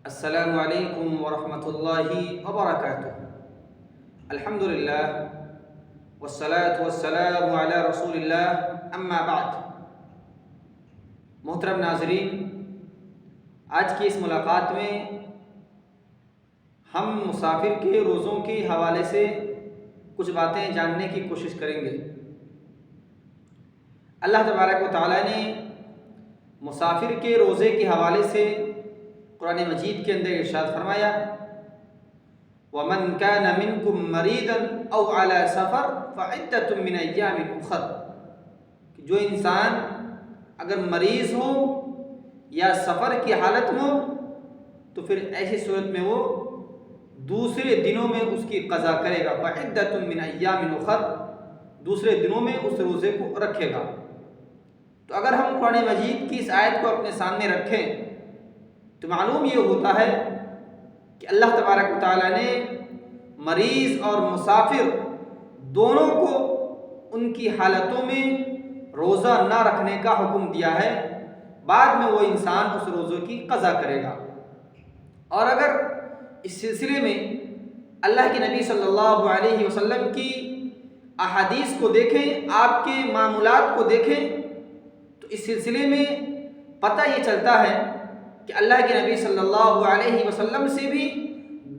السلام علیکم ورحمۃ اللہ وبرکاتہ۔ الحمدللہ والصلاة والسلام علی رسول اللہ، اما بعد۔ محترم ناظرین، آج کی اس ملاقات میں ہم مسافر کے روزوں کے حوالے سے کچھ باتیں جاننے کی کوشش کریں گے۔ اللہ تبارک و تعالیٰ نے مسافر کے روزے کے حوالے سے قرآن مجید کے اندر ارشاد فرمایا، وَمَنْ كَانَ مِنْكُمْ مَرِيضًا أَوْ عَلَى سَفَرٍ فَعِدَّةٌ مِّنْ أَيَّامٍ أُخَرَ، جو انسان اگر مریض ہو یا سفر کی حالت میں ہو تو پھر ایسی صورت میں وہ دوسرے دنوں میں اس کی قضا کرے گا۔ فَعِدَّةٌ مِّنْ أَيَّامٍ أُخَرَ، دوسرے دنوں میں اس روزے کو رکھے گا۔ تو اگر ہم قرآن مجید کی اس آیت کو اپنے سامنے رکھیں تو معلوم یہ ہوتا ہے کہ اللہ تبارک و تعالیٰ نے مریض اور مسافر دونوں کو ان کی حالتوں میں روزہ نہ رکھنے کا حکم دیا ہے، بعد میں وہ انسان اس روزے کی قضا کرے گا۔ اور اگر اس سلسلے میں اللہ کے نبی صلی اللہ علیہ وسلم کی احادیث کو دیکھیں، آپ کے معمولات کو دیکھیں، تو اس سلسلے میں پتہ یہ چلتا ہے کہ اللہ کے نبی صلی اللہ علیہ وسلم سے بھی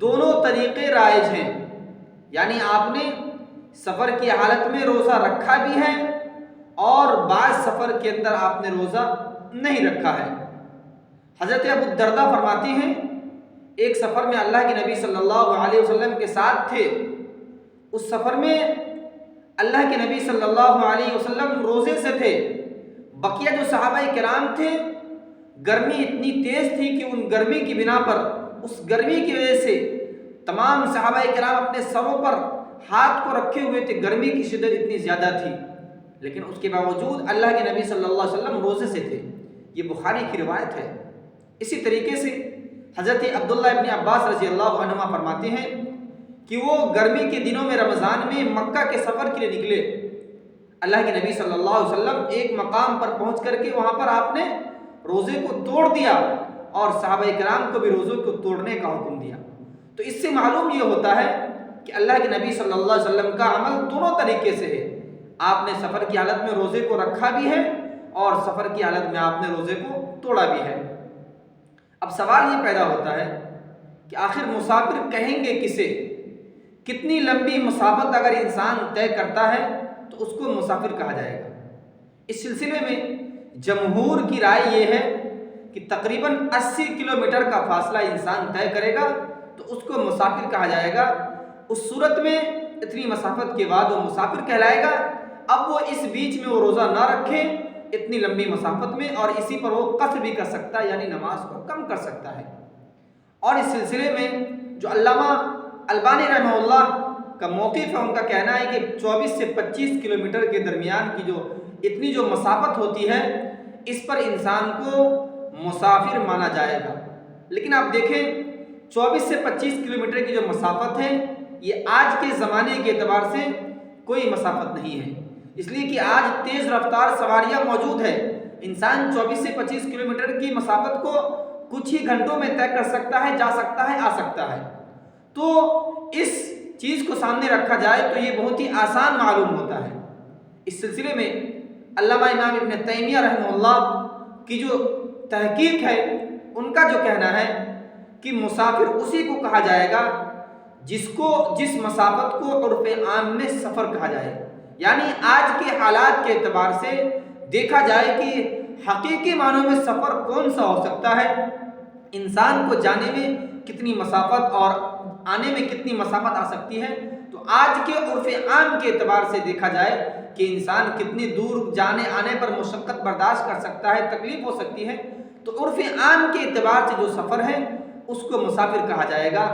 دونوں طریقے رائج ہیں، یعنی آپ نے سفر کی حالت میں روزہ رکھا بھی ہے اور بعض سفر کے اندر آپ نے روزہ نہیں رکھا ہے۔ حضرت ابو الدرداء فرماتے ہیں، ایک سفر میں اللہ کے نبی صلی اللہ علیہ وسلم کے ساتھ تھے، اس سفر میں اللہ کے نبی صلی اللہ علیہ وسلم روزے سے تھے، بقیہ جو صحابہ کرام تھے گرمی اتنی تیز تھی کہ ان گرمی کی بنا پر، اس گرمی کی وجہ سے تمام صحابہ کرام اپنے سروں پر ہاتھ کو رکھے ہوئے تھے، گرمی کی شدت اتنی زیادہ تھی، لیکن اس کے باوجود اللہ کے نبی صلی اللہ علیہ وسلم روزے سے تھے۔ یہ بخاری کی روایت ہے۔ اسی طریقے سے حضرت عبداللہ ابن عباس رضی اللہ عنہما فرماتے ہیں کہ وہ گرمی کے دنوں میں رمضان میں مکہ کے سفر کے لیے نکلے۔ اللہ کے نبی صلی اللہ علیہ وسلم ایک مقام پر پہنچ کر کے وہاں پر آپ نے روزے کو توڑ دیا اور صحابہ کرام کو بھی روزے کو توڑنے کا حکم دیا۔ تو اس سے معلوم یہ ہوتا ہے کہ اللہ کے نبی صلی اللہ علیہ وسلم کا عمل دونوں طریقے سے ہے، آپ نے سفر کی حالت میں روزے کو رکھا بھی ہے اور سفر کی حالت میں آپ نے روزے کو توڑا بھی ہے۔ اب سوال یہ پیدا ہوتا ہے کہ آخر مسافر کہیں گے کسے؟ کتنی لمبی مسافت اگر انسان طے کرتا ہے تو اس کو مسافر کہا جائے گا؟ اس سلسلے میں جمہور کی رائے یہ ہے کہ تقریباً 80 کلومیٹر کا فاصلہ انسان طے کرے گا تو اس کو مسافر کہا جائے گا۔ اس صورت میں اتنی مسافت کے بعد وہ مسافر کہلائے گا۔ اب وہ اس بیچ میں وہ روزہ نہ رکھے اتنی لمبی مسافت میں، اور اسی پر وہ قصر بھی کر سکتا ہے، یعنی نماز کو کم کر سکتا ہے۔ اور اس سلسلے میں جو علامہ البانی رحمہ اللہ کا موقف ہے، ان کا کہنا ہے کہ 24 سے 25 کلومیٹر کے درمیان کی جو اتنی جو مسافت ہوتی ہے، اس پر انسان کو مسافر مانا جائے گا۔ لیکن آپ دیکھیں 24 سے 25 کلومیٹر کی جو مسافت ہے، یہ آج کے زمانے کے اعتبار سے کوئی مسافت نہیں ہے، اس لیے کہ آج تیز رفتار سواریاں موجود ہے۔ انسان 24 سے 25 کلومیٹر کی مسافت کو کچھ ہی گھنٹوں میں طے کر سکتا ہے، جا سکتا ہے، آ سکتا ہے۔ تو اس چیز کو سامنے رکھا جائے تو یہ بہت ہی آسان معلوم ہوتا ہے۔ اس سلسلے میں علامہ امام ابن تیمیہ رحمہ اللہ کی جو تحقیق ہے، ان کا جو کہنا ہے کہ مسافر اسی کو کہا جائے گا جس مسافت کو عرف عام میں سفر کہا جائے، یعنی آج کے حالات کے اعتبار سے دیکھا جائے کہ حقیقی معنوں میں سفر کون سا ہو سکتا ہے، انسان کو جانے میں کتنی مسافت اور آنے میں کتنی مسافت آ سکتی ہے، تو آج کے عرف عام کے اعتبار سے دیکھا جائے کہ انسان کتنی دور جانے آنے پر مشقت برداشت کر سکتا ہے، تکلیف ہو سکتی ہے، تو عرف عام کے اعتبار سے جو سفر ہے اس کو مسافر کہا جائے گا۔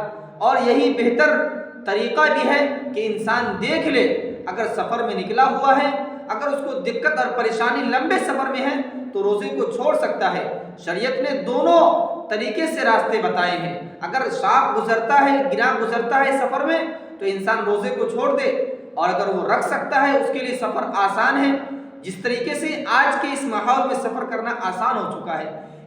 اور یہی بہتر طریقہ بھی ہے کہ انسان دیکھ لے، اگر سفر میں نکلا ہوا ہے، اگر اس کو دقت اور پریشانی لمبے سفر میں ہے تو روزے کو چھوڑ سکتا ہے۔ شریعت نے دونوں طریقے سے راستے بتائے ہیں، اگر شاپ گزرتا ہے، گراں گزرتا ہے سفر میں تو انسان روزے کو چھوڑ دے، اور اگر وہ رکھ سکتا ہے اس کے لیے سفر آسان ہے۔ جس طریقے سے آج کے اس ماحول میں سفر کرنا آسان ہو چکا ہے،